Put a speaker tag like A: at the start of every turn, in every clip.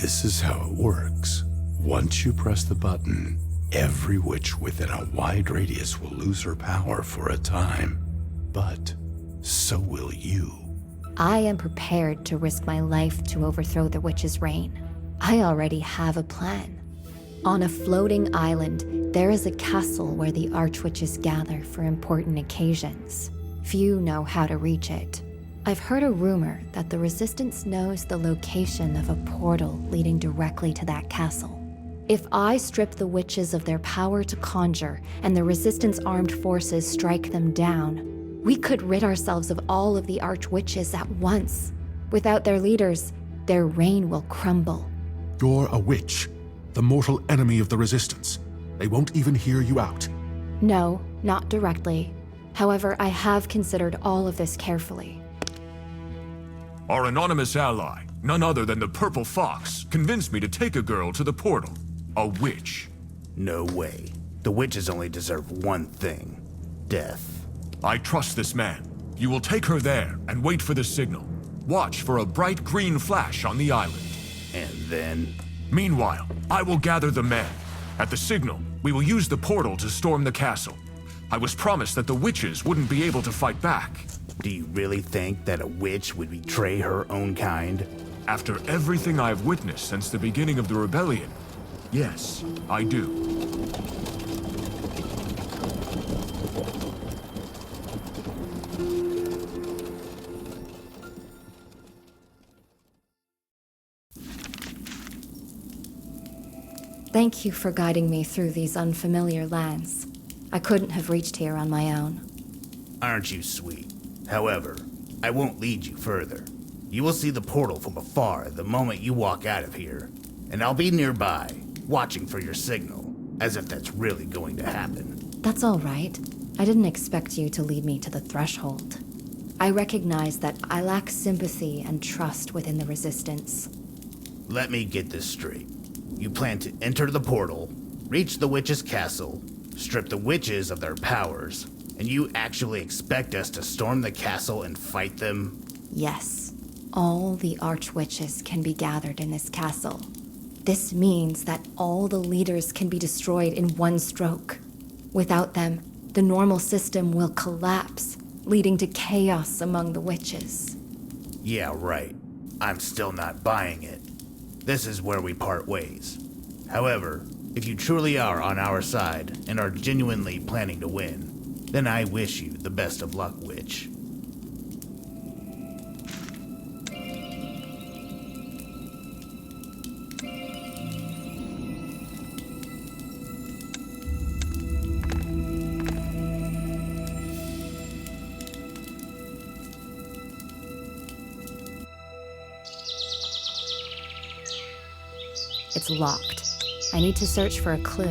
A: This is how it works. Once you press the button, every witch within a wide radius will lose her power for a time. But so will you.
B: I am prepared to risk my life to overthrow the witch's reign. I already have a plan. On a floating island, there is a castle where the archwitches gather for important occasions. Few know how to reach it. I've heard a rumor that the Resistance knows the location of a portal leading directly to that castle. If I strip the witches of their power to conjure and the Resistance armed forces strike them down, we could rid ourselves of all of the archwitches at once. Without their leaders, their reign will crumble.
C: You're a witch, the mortal enemy of the Resistance. They won't even hear you out.
B: No, not directly. However, I have considered all of this carefully.
D: Our anonymous ally, none other than the Purple Fox, convinced me to take a girl to the portal. A witch.
E: No way. The witches only deserve one thing. Death.
D: I trust this man. You will take her there and wait for the signal. Watch for a bright green flash on the island.
E: And then...
D: Meanwhile, I will gather the men. At the signal, we will use the portal to storm the castle. I was promised that the witches wouldn't be able to fight back.
E: Do you really think that a witch would betray her own kind?
D: After everything I've witnessed since the beginning of the rebellion, yes, I do.
B: Thank you for guiding me through these unfamiliar lands. I couldn't have reached here on my own.
E: Aren't you sweet? However, I won't lead you further. You will see the portal from afar the moment you walk out of here, and I'll be nearby, watching for your signal, as if that's really going to happen.
B: That's all right. I didn't expect you to lead me to the threshold. I recognize that I lack sympathy and trust within the Resistance.
E: Let me get this straight. You plan to enter the portal, reach the witch's castle, strip the witches of their powers, and you actually expect us to storm the castle and fight them?
B: Yes. All the archwitches can be gathered in this castle. This means that all the leaders can be destroyed in one stroke. Without them, the normal system will collapse, leading to chaos among the witches.
E: Yeah, right. I'm still not buying it. This is where we part ways. However, if you truly are on our side and are genuinely planning to win, then I wish you the best of luck, witch.
B: It's locked. I need to search for a clue.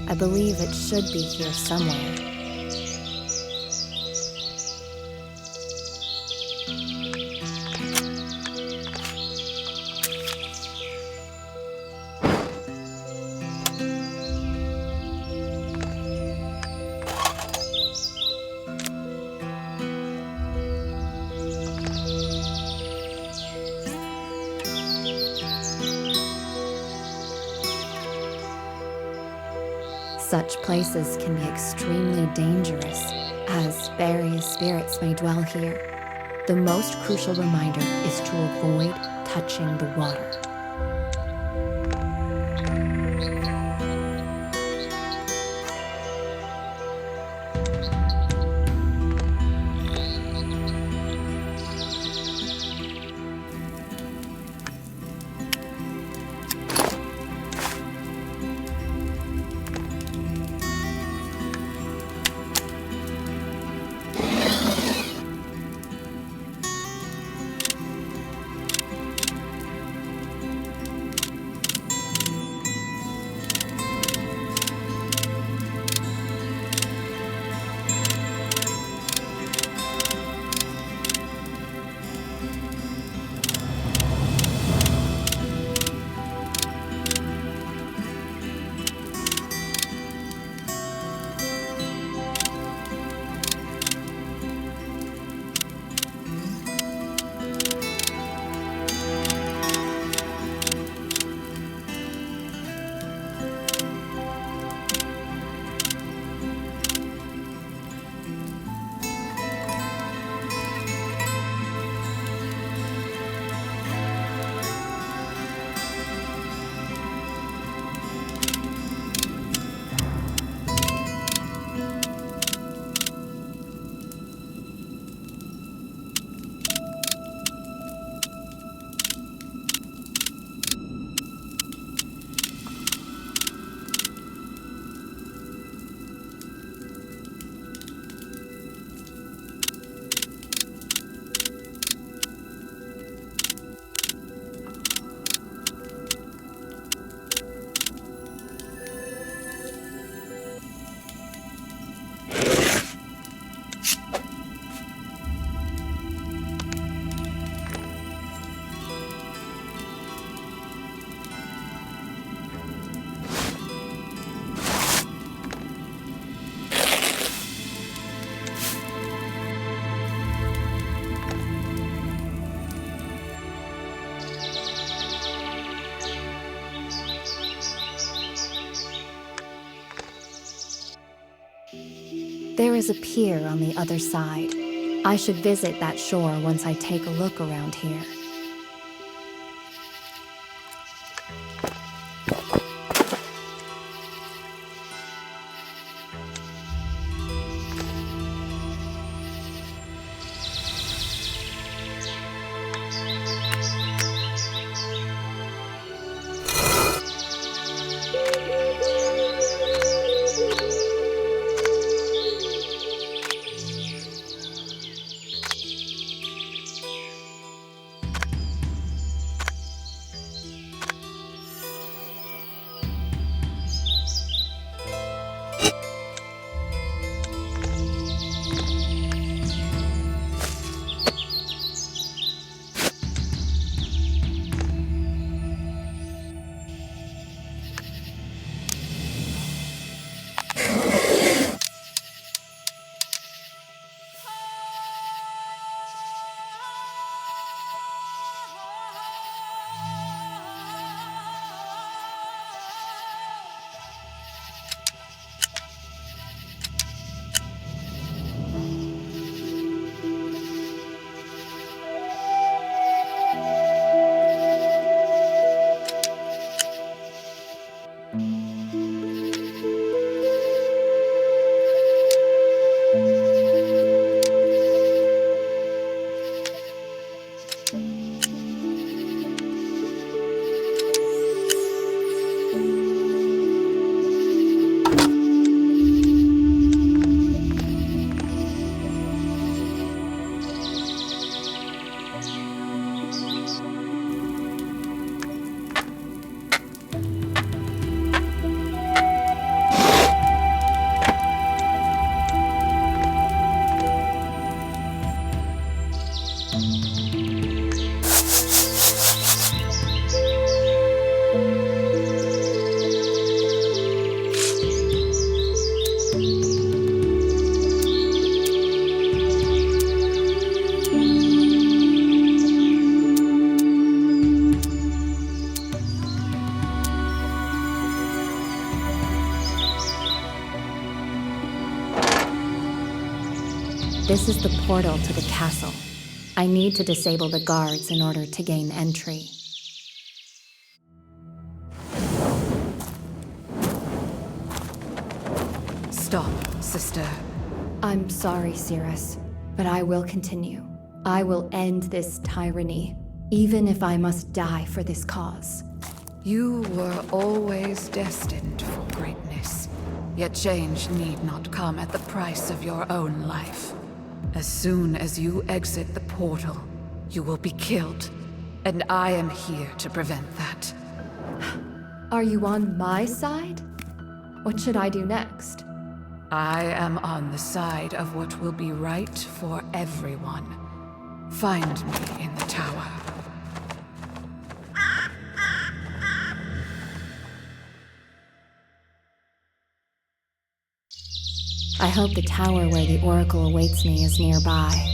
B: I believe it should be here somewhere. Such places can be extremely dangerous, as various spirits may dwell here. The most crucial reminder is to avoid touching the water. There is a pier on the other side. I should visit that shore once I take a look around here. This is the portal to the castle. I need to disable the guards in order to gain entry.
F: Stop, sister.
B: I'm sorry, Cirrus, but I will continue. I will end this tyranny, even if I must die for this cause.
F: You were always destined for greatness. Yet change need not come at the price of your own life. As soon as you exit the portal, you will be killed. And I am here to prevent that.
B: Are you on my side? What should I do next?
F: I am on the side of what will be right for everyone. Find me in the tower.
B: I hope the tower where the Oracle awaits me is nearby.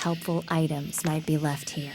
B: helpful items might be left here.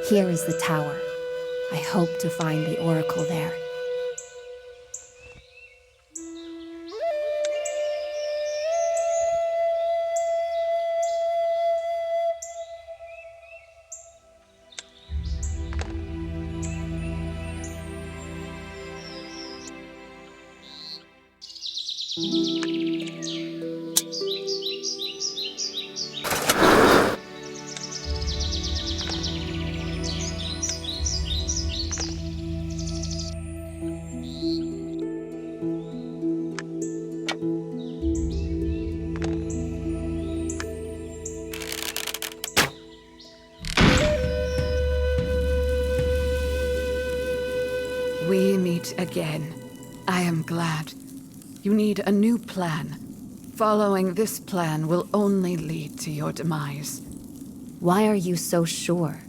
B: Here is the tower. I hope to find the oracle there.
F: We meet again. I am glad. You need a new plan. Following this plan will only lead to your demise.
B: Why are you so sure?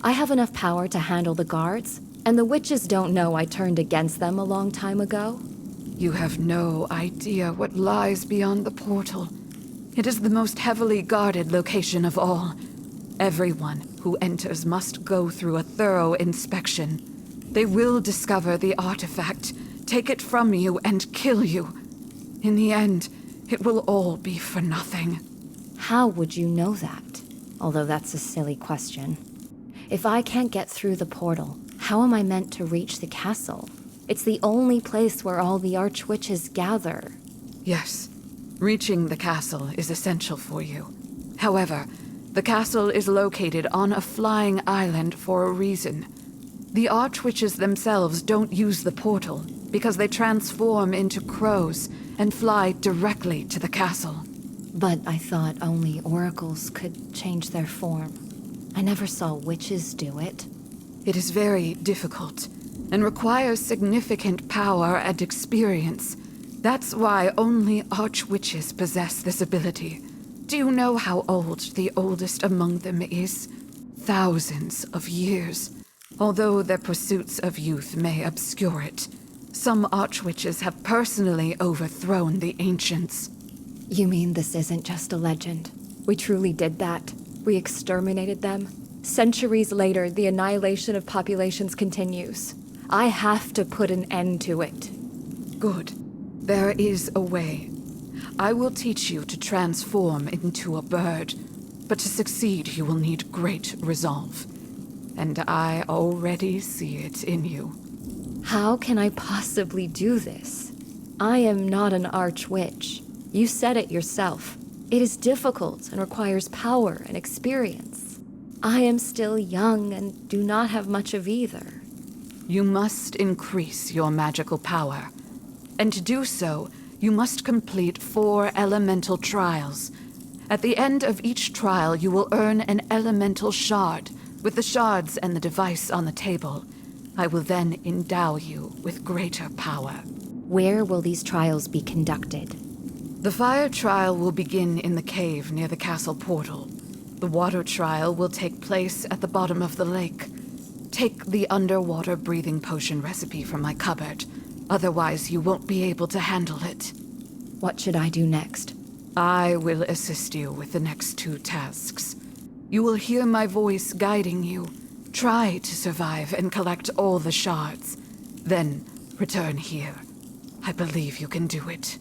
B: I have enough power to handle the guards, and the witches don't know I turned against them a long time ago.
F: You have no idea what lies beyond the portal. It is the most heavily guarded location of all. Everyone who enters must go through a thorough inspection. They will discover the artifact, take it from you, and kill you. In the end, it will all be for nothing.
B: How would you know that? Although that's a silly question. If I can't get through the portal, how am I meant to reach the castle? It's the only place where all the archwitches gather.
F: Yes, reaching the castle is essential for you. However, the castle is located on a flying island for a reason. The archwitches themselves don't use the portal because they transform into crows and fly directly to the castle.
B: But I thought only oracles could change their form. I never saw witches do it.
F: It is very difficult and requires significant power and experience. That's why only archwitches possess this ability. Do you know how old the oldest among them is? Thousands of years. Although their pursuits of youth may obscure it, some archwitches have personally overthrown the ancients.
B: You mean this isn't just a legend? We truly did that. We exterminated them. Centuries later, the annihilation of populations continues. I have to put an end to it.
F: Good. There is a way. I will teach you to transform into a bird, but to succeed you will need great resolve. And I already see it in you.
B: How can I possibly do this? I am not an archwitch. You said it yourself. It is difficult and requires power and experience. I am still young and do not have much of either.
F: You must increase your magical power. And to do so, you must complete 4 elemental trials. At the end of each trial, you will earn an elemental shard. With the shards and the device on the table, I will then endow you with greater power.
B: Where will these trials be conducted?
F: The fire trial will begin in the cave near the castle portal. The water trial will take place at the bottom of the lake. Take the underwater breathing potion recipe from my cupboard. Otherwise, you won't be able to handle it.
B: What should I do next?
F: I will assist you with the next 2 tasks. You will hear my voice guiding you. Try to survive and collect all the shards. Then return here. I believe you can do it.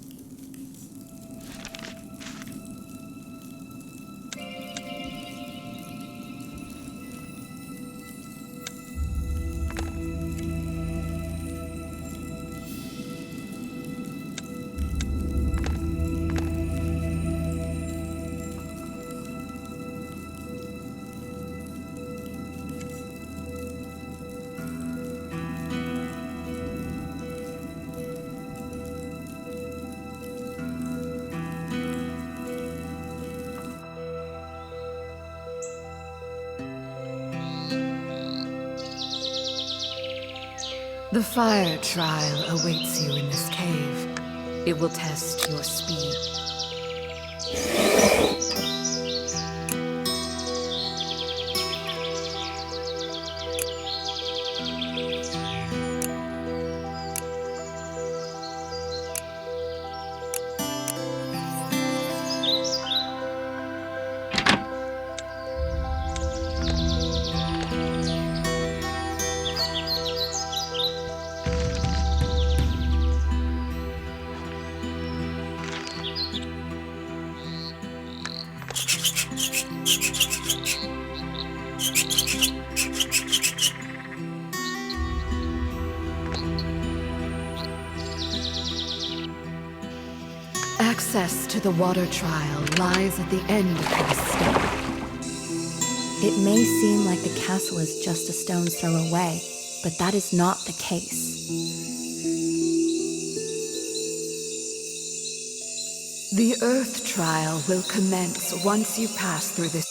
F: The fire trial awaits you in this cave. It will test your speed. Access to the water trial lies at the end of this step.
B: It may seem like the castle is just a stone's throw away, but that is not the case.
F: The Earth trial will commence once you pass through this.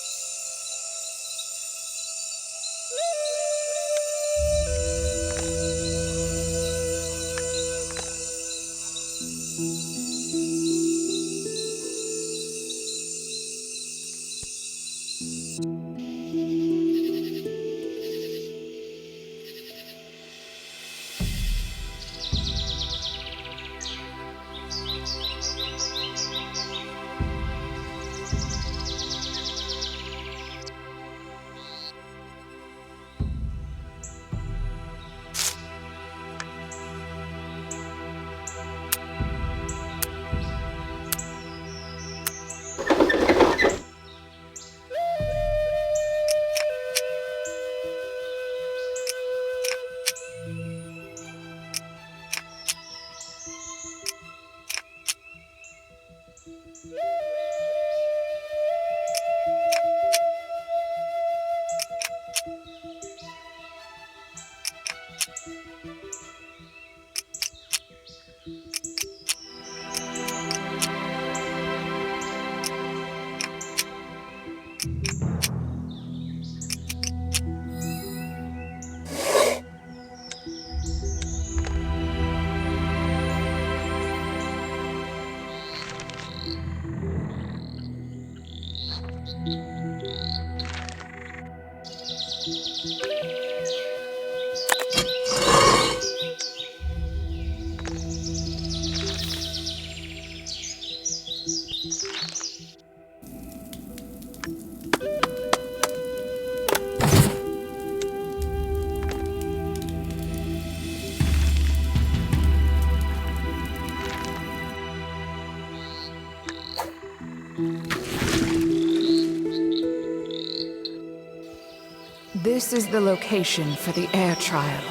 F: This is the location for the air trial.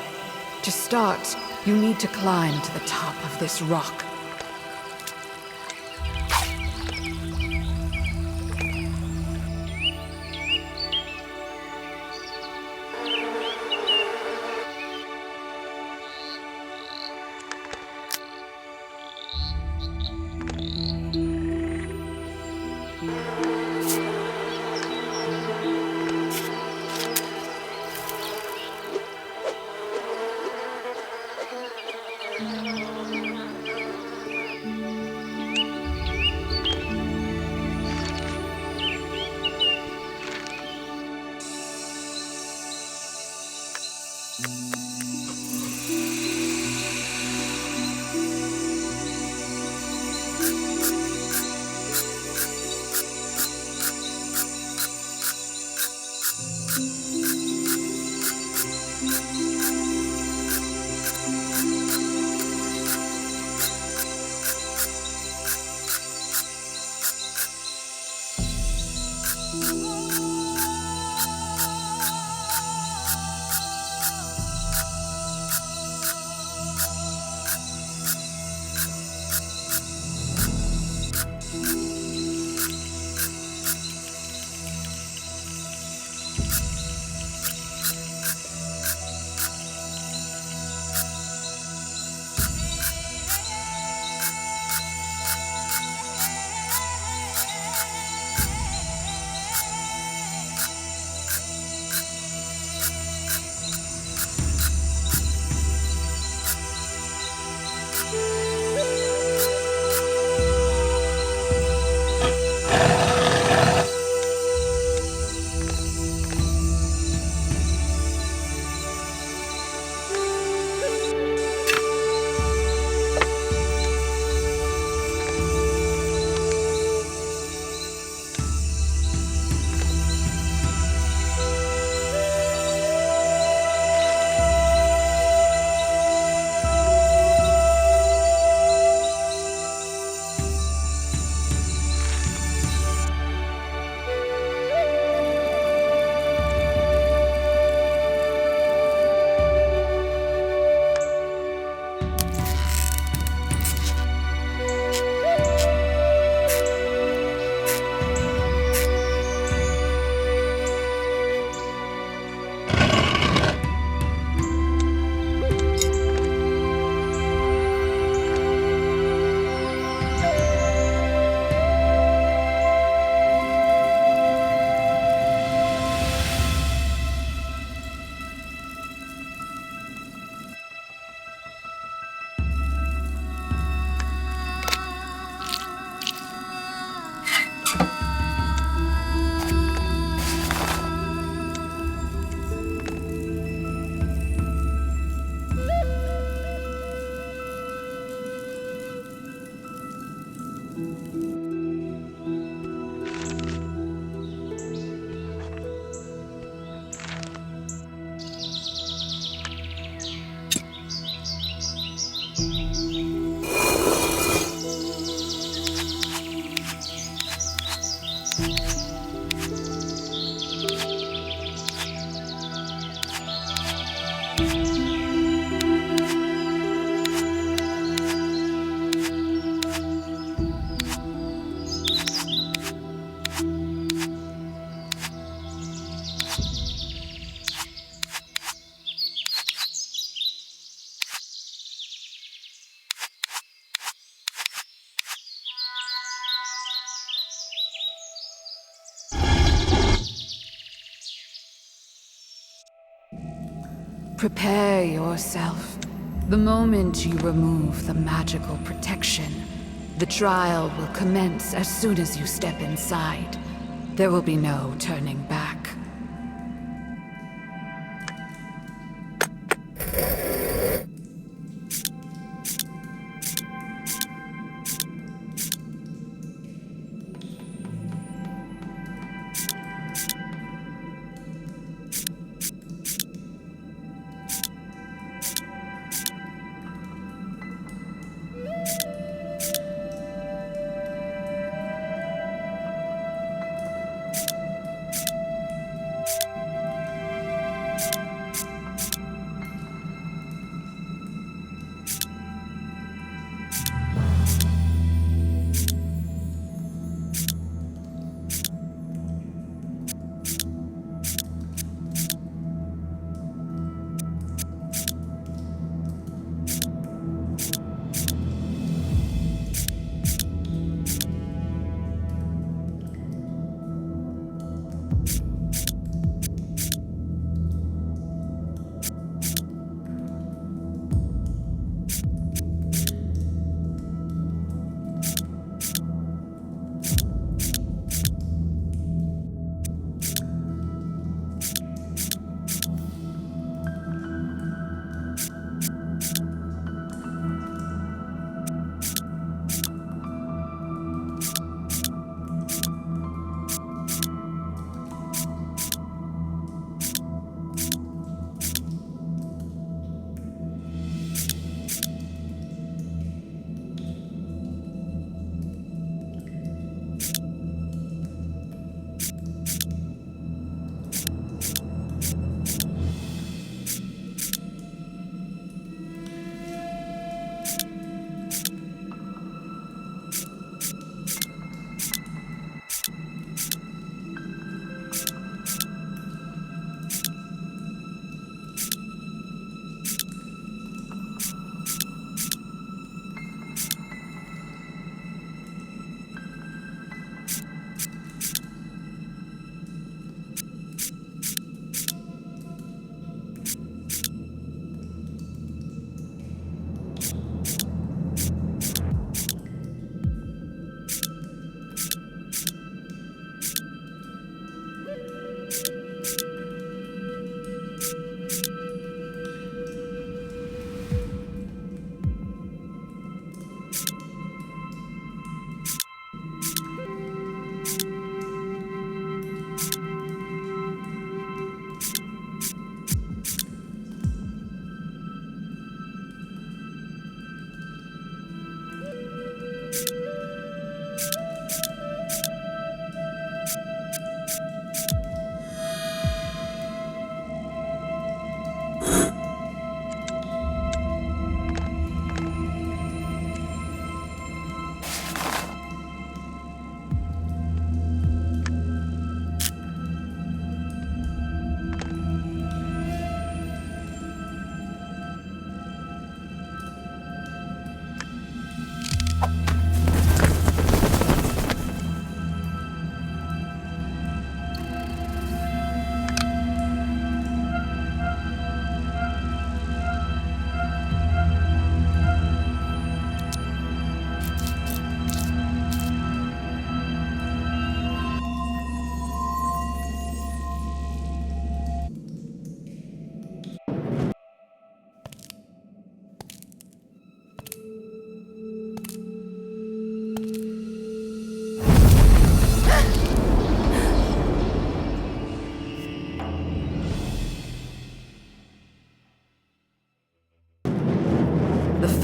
F: To start, you need to climb to the top of this rock. Prepare yourself. The moment you remove the magical protection, the trial will commence as soon as you step inside. There will be no turning back.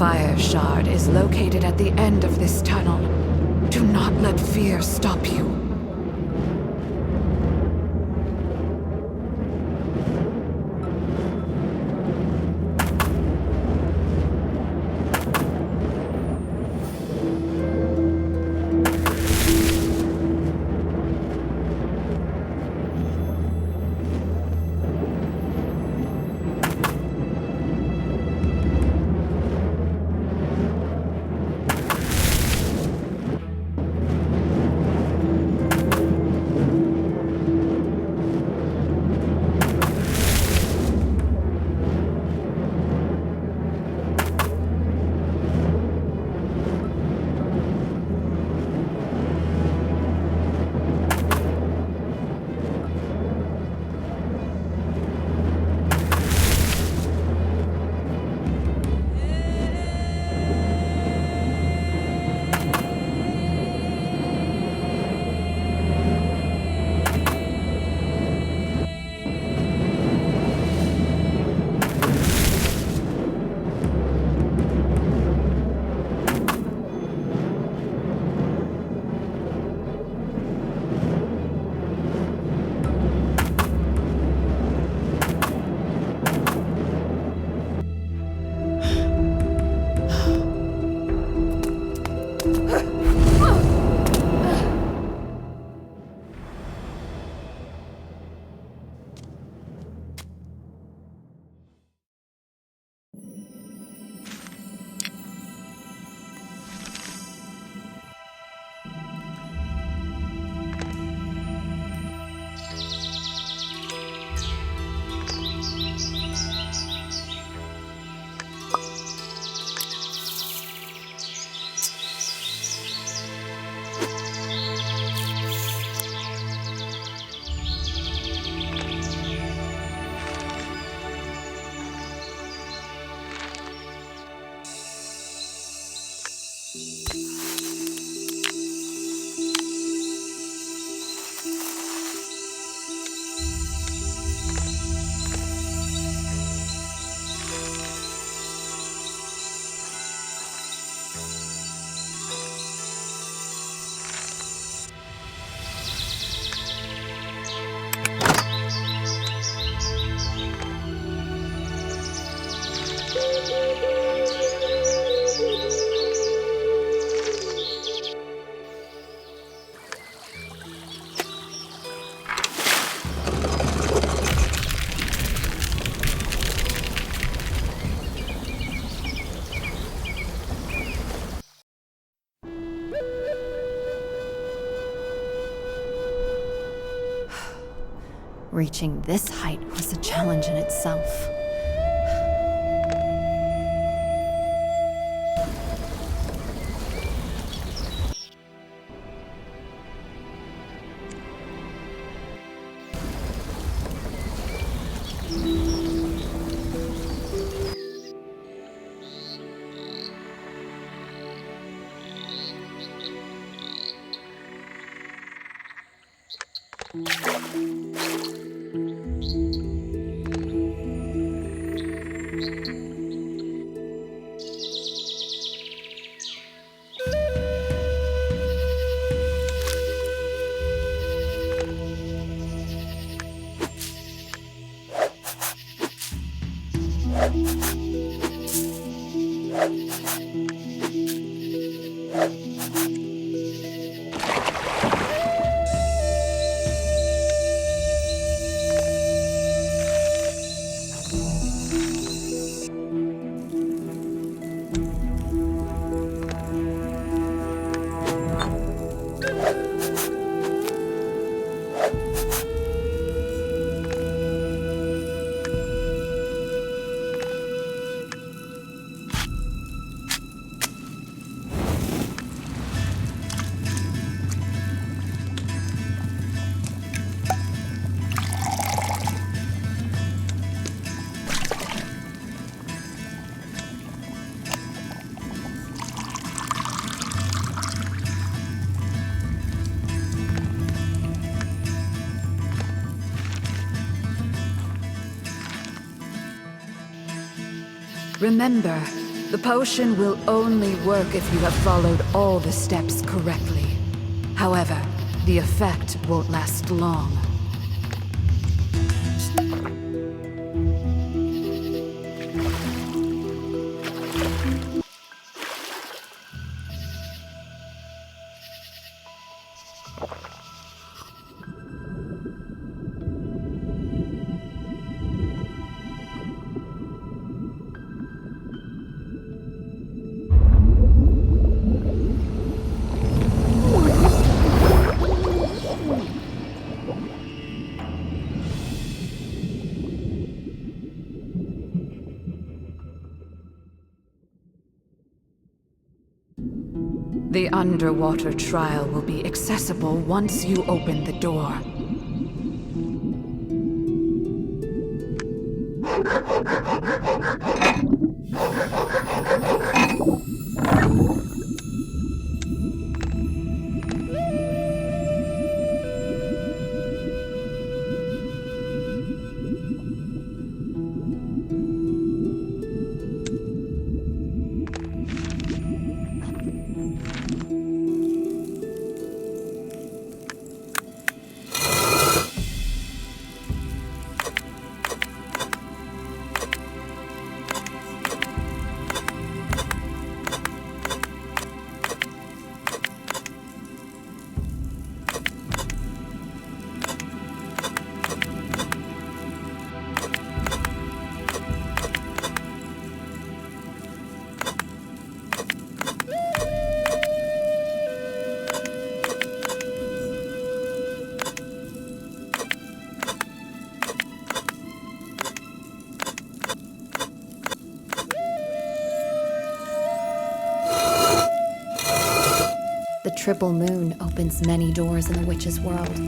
F: fire shard is located at the end of this tunnel. Do not let fear stop you.
B: Reaching this height was a challenge in itself.
F: Remember, The potion will only work if you have followed all the steps correctly. However, the effect won't last long. The underwater trial will be accessible once you open the door.
B: The triple moon opens many doors in the witch's world.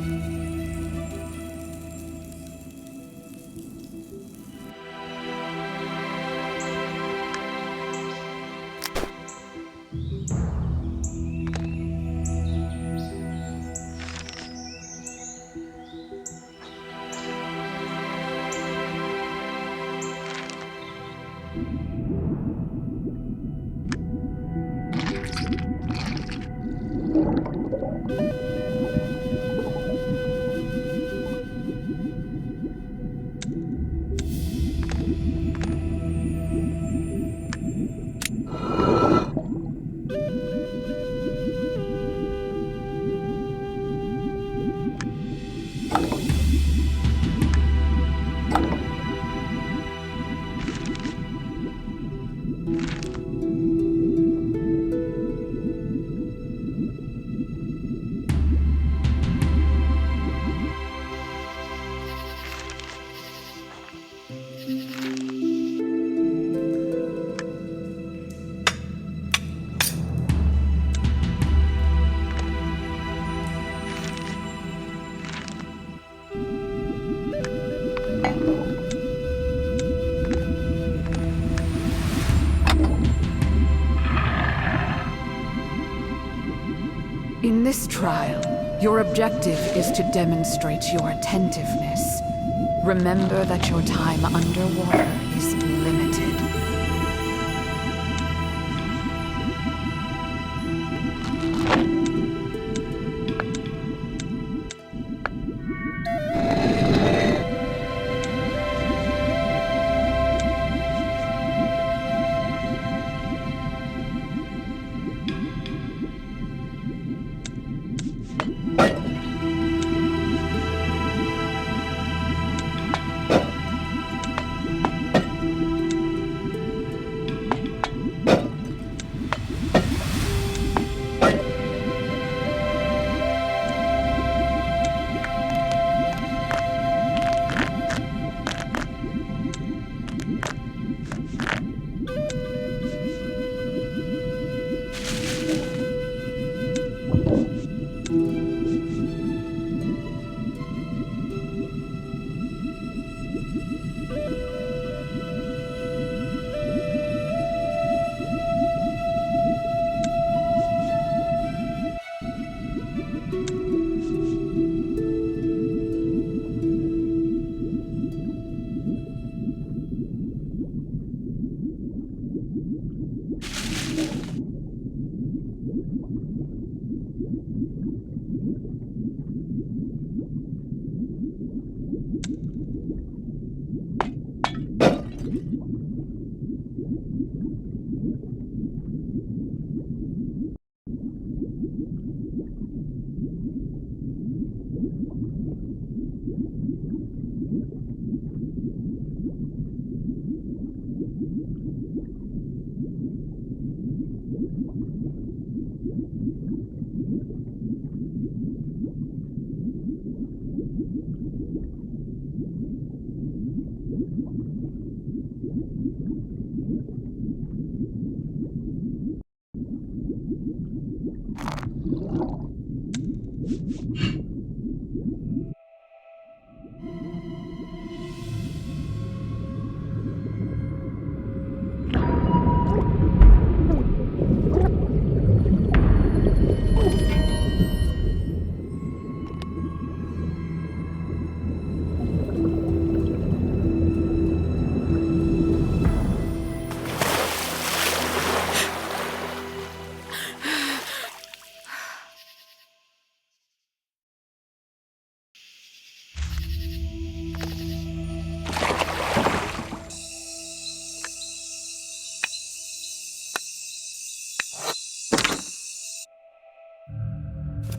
B: In this trial, your objective is to demonstrate your attentiveness. Remember that your time underwater is limited.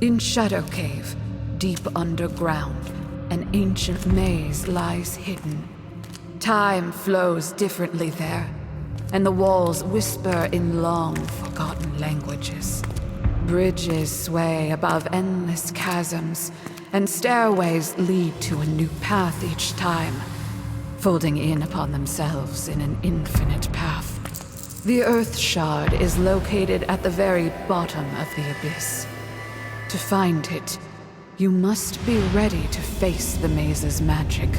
F: In Shadow Cave, deep underground, an ancient maze lies hidden. Time flows differently there, and the walls whisper in long forgotten languages. Bridges sway above endless chasms, and stairways lead to a new path each time, folding in upon themselves in an infinite path. The Earth Shard is located at the very bottom of the abyss. To find it, you must be ready to face the maze's magic.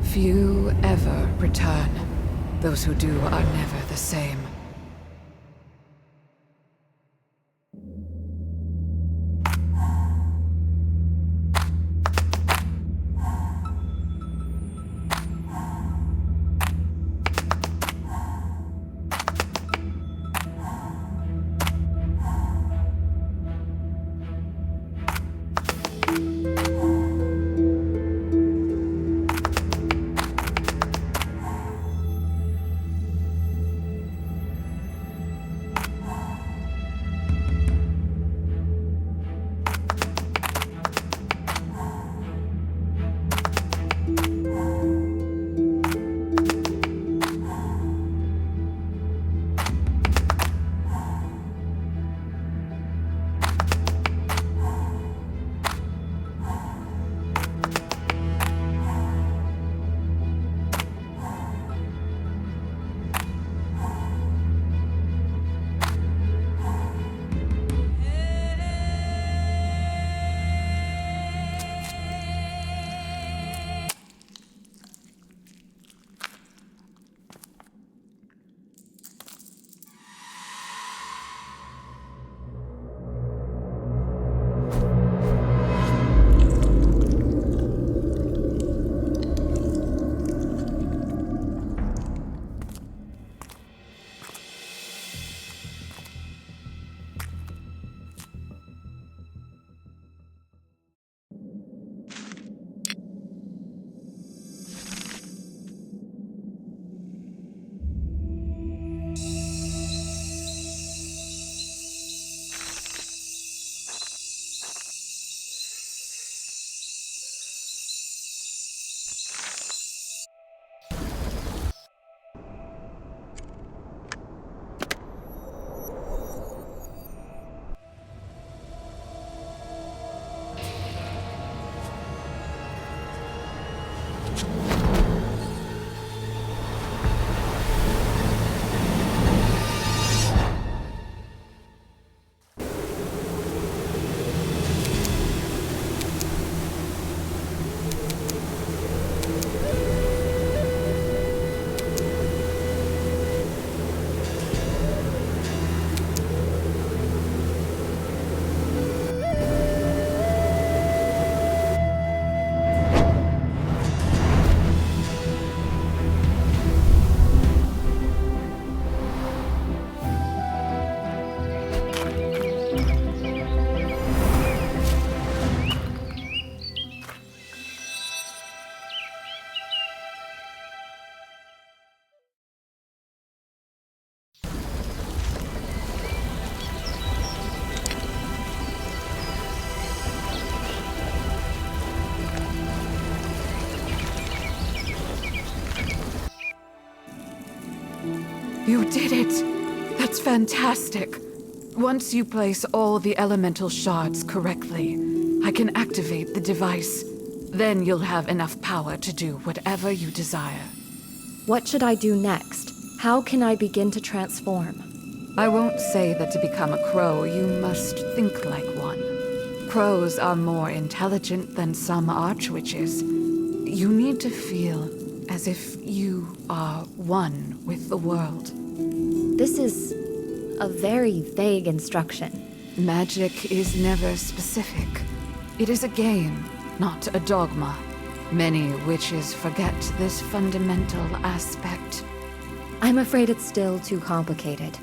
F: Few ever return. Those who do are never the same. You did it! That's fantastic. Once you place all the elemental shards correctly, I can activate the device. Then you'll have enough power to do whatever you desire.
B: What should I do next? How can I begin to transform?
F: I won't say that to become a crow, you must think like one. Crows are more intelligent than some archwitches. You need to feel as if you are one with the world.
B: This is a very vague instruction.
F: Magic is never specific. It is a game, not a dogma. Many witches forget this fundamental aspect.
B: I'm afraid it's still too complicated.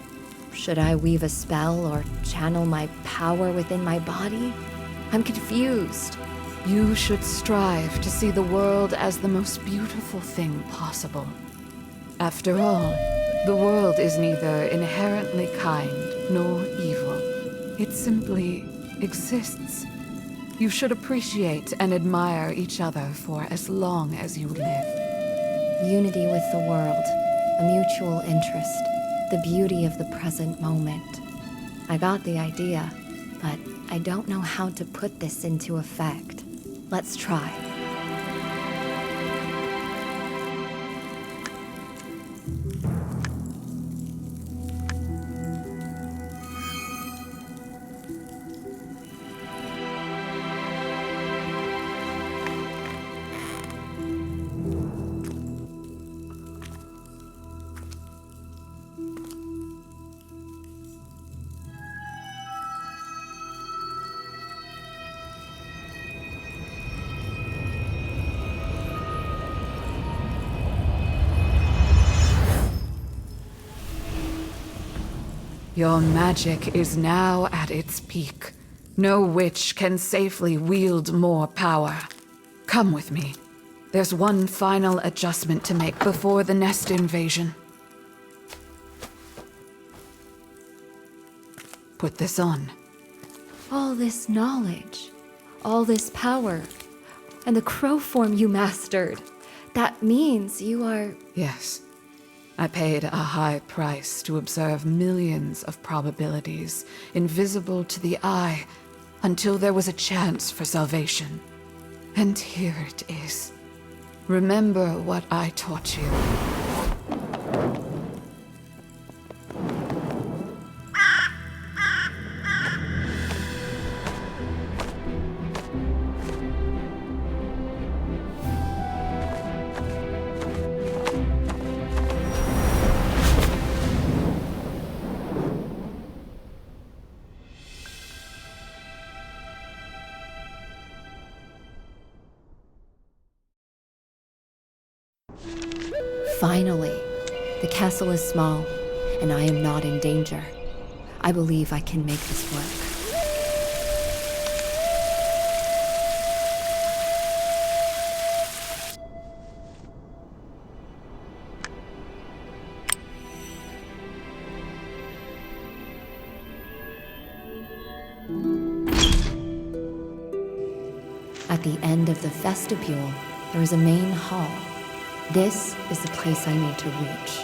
B: Should I weave a spell or channel my power within my body? I'm confused.
F: You should strive to see the world as the most beautiful thing possible. After all, the world is neither inherently kind nor evil. It simply exists. You should appreciate and admire each other for as long as you live.
B: Unity with the world, a mutual interest, the beauty of the present moment. I got the idea, but I don't know how to put this into effect. Let's try.
F: Your magic is now at its peak. No witch can safely wield more power. Come with me. There's one final adjustment to make before the nest invasion. Put this on.
B: All this knowledge, all this power, and the crow form you mastered. That means you are...
F: Yes. I paid a high price to observe millions of probabilities, invisible to the eye, until there was a chance for salvation. And here it is. Remember what I taught you.
B: Finally, the castle is small, and I am not in danger. I believe I can make this work. At the end of the vestibule, there is a main hall. This is the place I need to reach.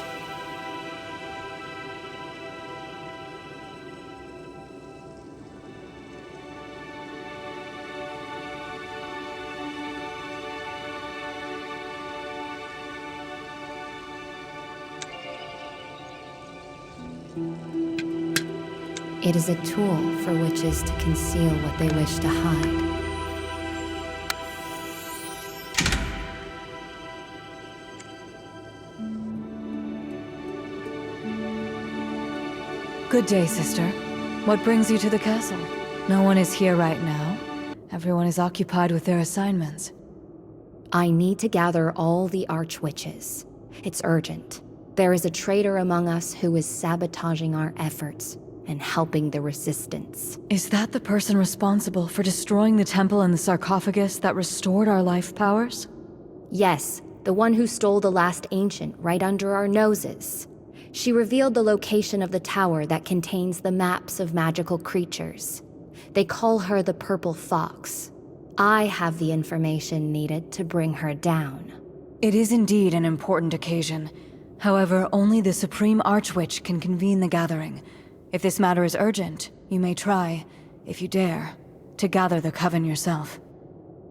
B: It is a tool for witches to conceal what they wish to hide.
G: Good day, sister. What brings you to the castle? No one is here right now. Everyone is occupied with their assignments.
B: I need to gather all the archwitches. It's urgent. There is a traitor among us who is sabotaging our efforts and helping the resistance.
G: Is that the person responsible for destroying the temple and the sarcophagus that restored our life powers?
B: Yes, the one who stole the last ancient right under our noses. She revealed the location of the tower that contains the maps of magical creatures. They call her the Purple Fox. I have the information needed to bring her down.
G: It is indeed an important occasion. However, only the Supreme Archwitch can convene the gathering. If this matter is urgent, you may try, if you dare, to gather the Coven yourself.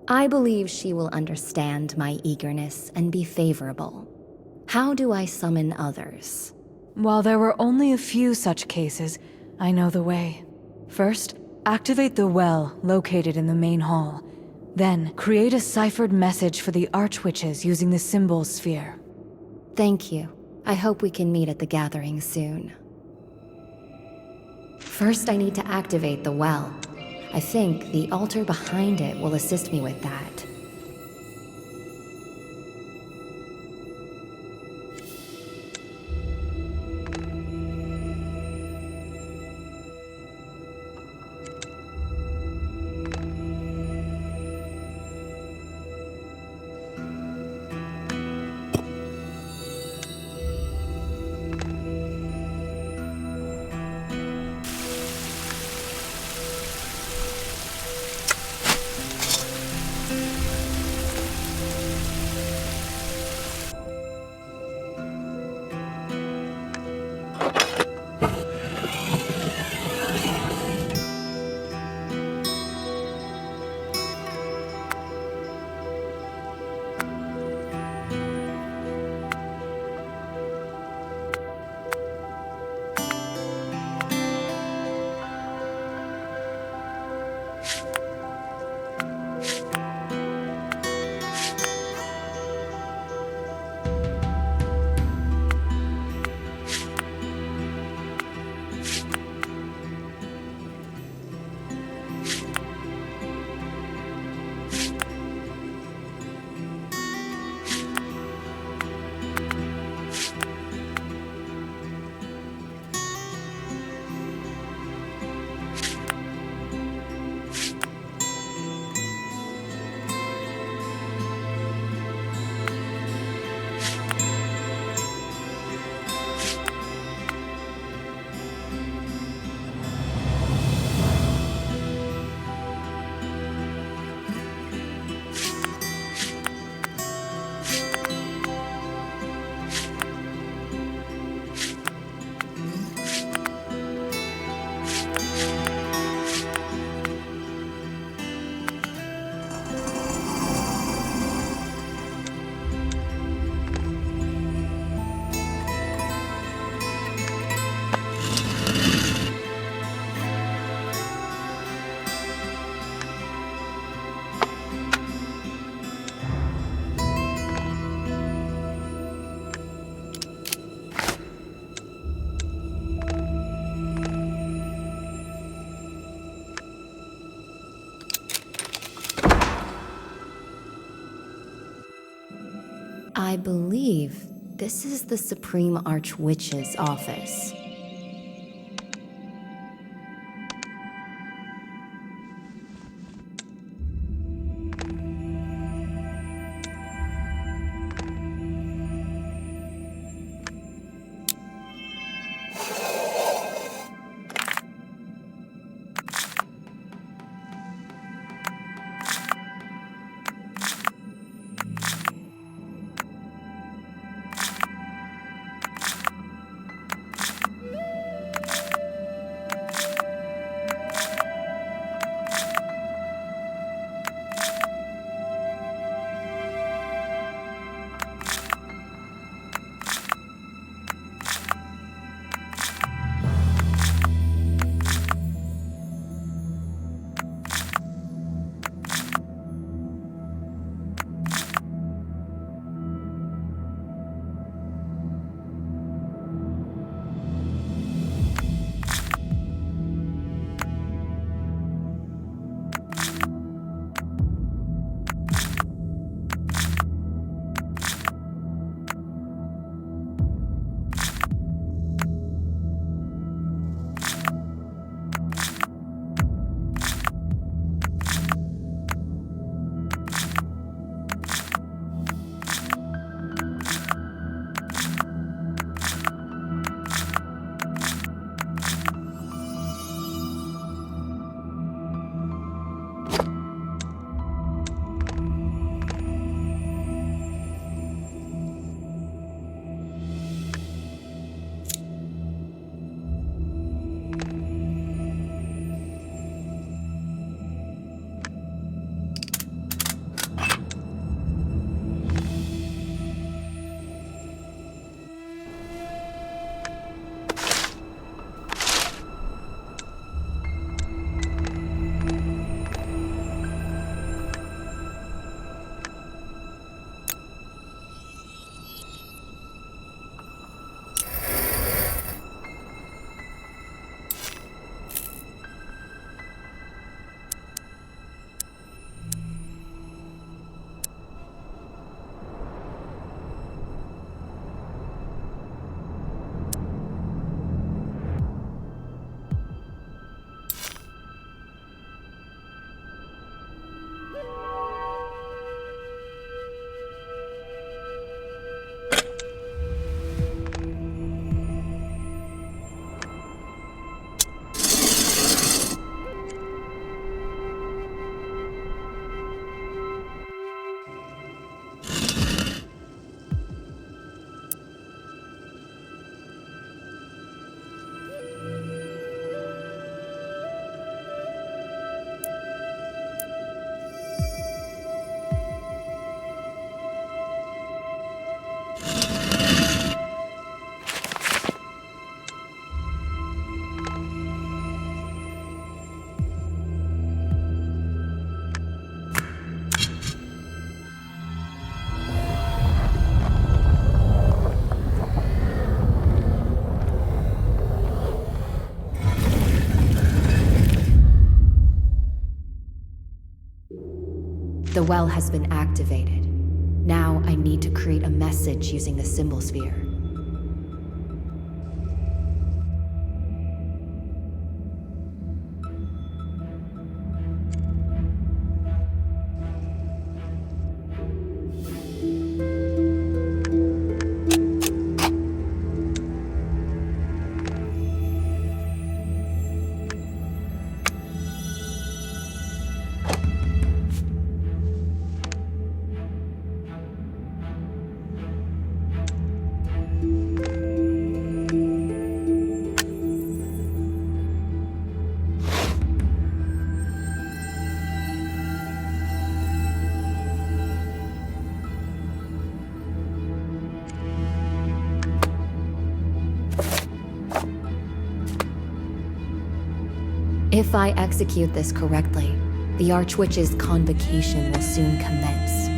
B: I believe she will understand my eagerness and be favorable. How do I summon others?
G: While there were only a few such cases, I know the way. First, activate the well located in the main hall. Then, create a ciphered message for the Archwitches using the symbol sphere.
B: Thank you. I hope we can meet at the gathering soon. First, I need to activate the well. I think the altar behind it will assist me with that. I believe this is the Supreme Archwitch's office. The well has been activated. Now I need to create a message using the symbol sphere. If I execute this correctly, the Archwitch's convocation will soon commence.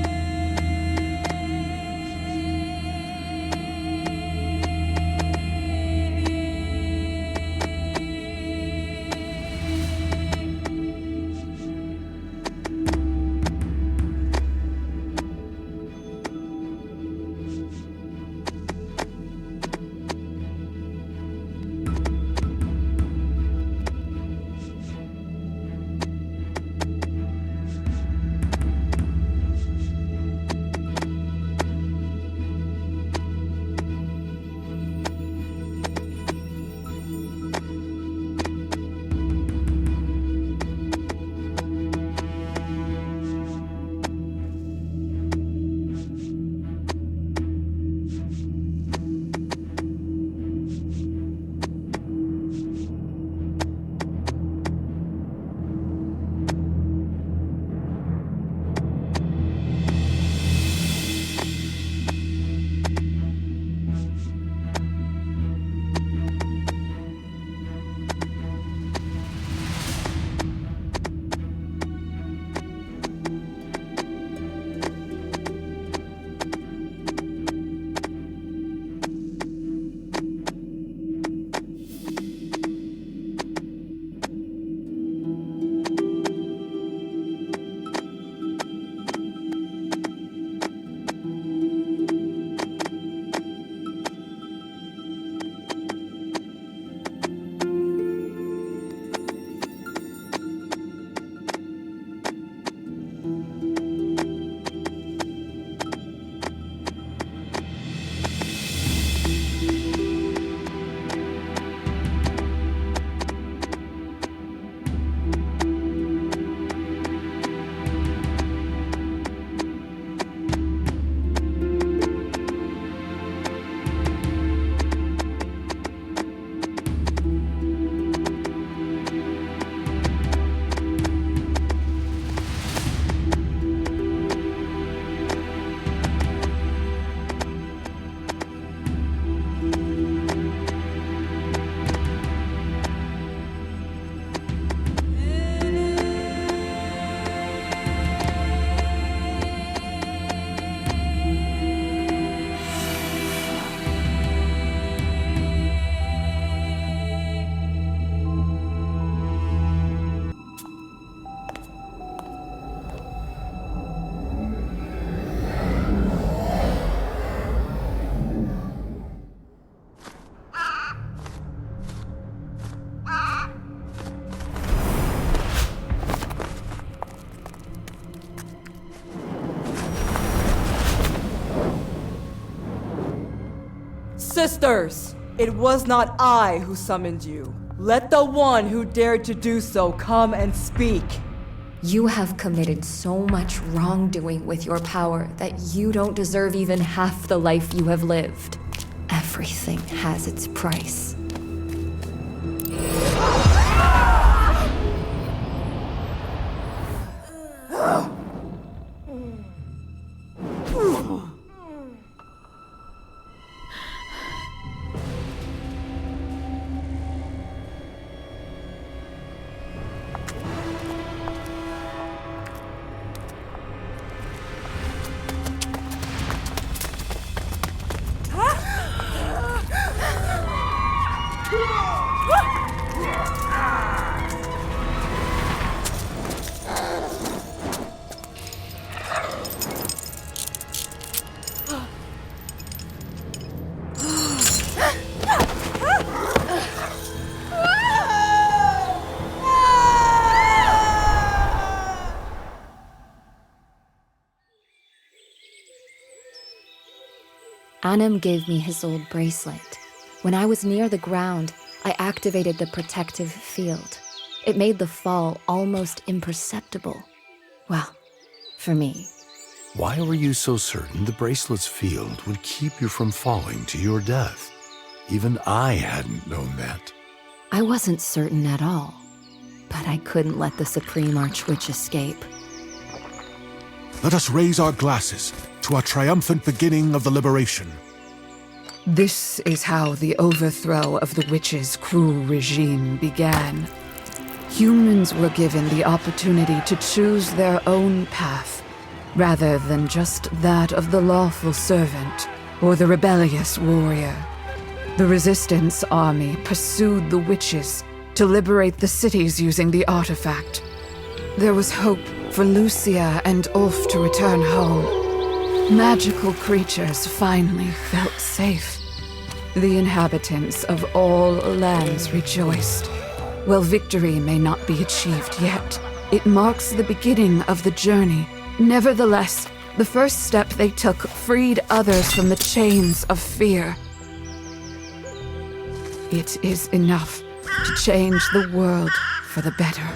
H: Sisters, it was not I who summoned you. Let the one who dared to do so come and speak.
B: You have committed so much wrongdoing with your power that you don't deserve even half the life you have lived. Everything has its price. Anim gave me his old bracelet. When I was near the ground, I activated the protective field. It made the fall almost imperceptible. Well, for me.
A: Why were you so certain the bracelet's field would keep you from falling to your death? Even I hadn't known that.
B: I wasn't certain at all, but I couldn't let the Supreme Archwitch escape.
C: Let us raise our glasses to our triumphant beginning of the liberation.
F: This is how the overthrow of the witch's cruel regime began. Humans were given the opportunity to choose their own path, rather than just that of the lawful servant or the rebellious warrior. The Resistance army pursued the witches to liberate the cities using the artifact. There was hope for Lucia and Ulf to return home. Magical creatures finally felt safe. The inhabitants of all lands rejoiced. While victory may not be achieved yet, it marks the beginning of the journey. Nevertheless, the first step they took freed others from the chains of fear. It is enough to change the world for the better.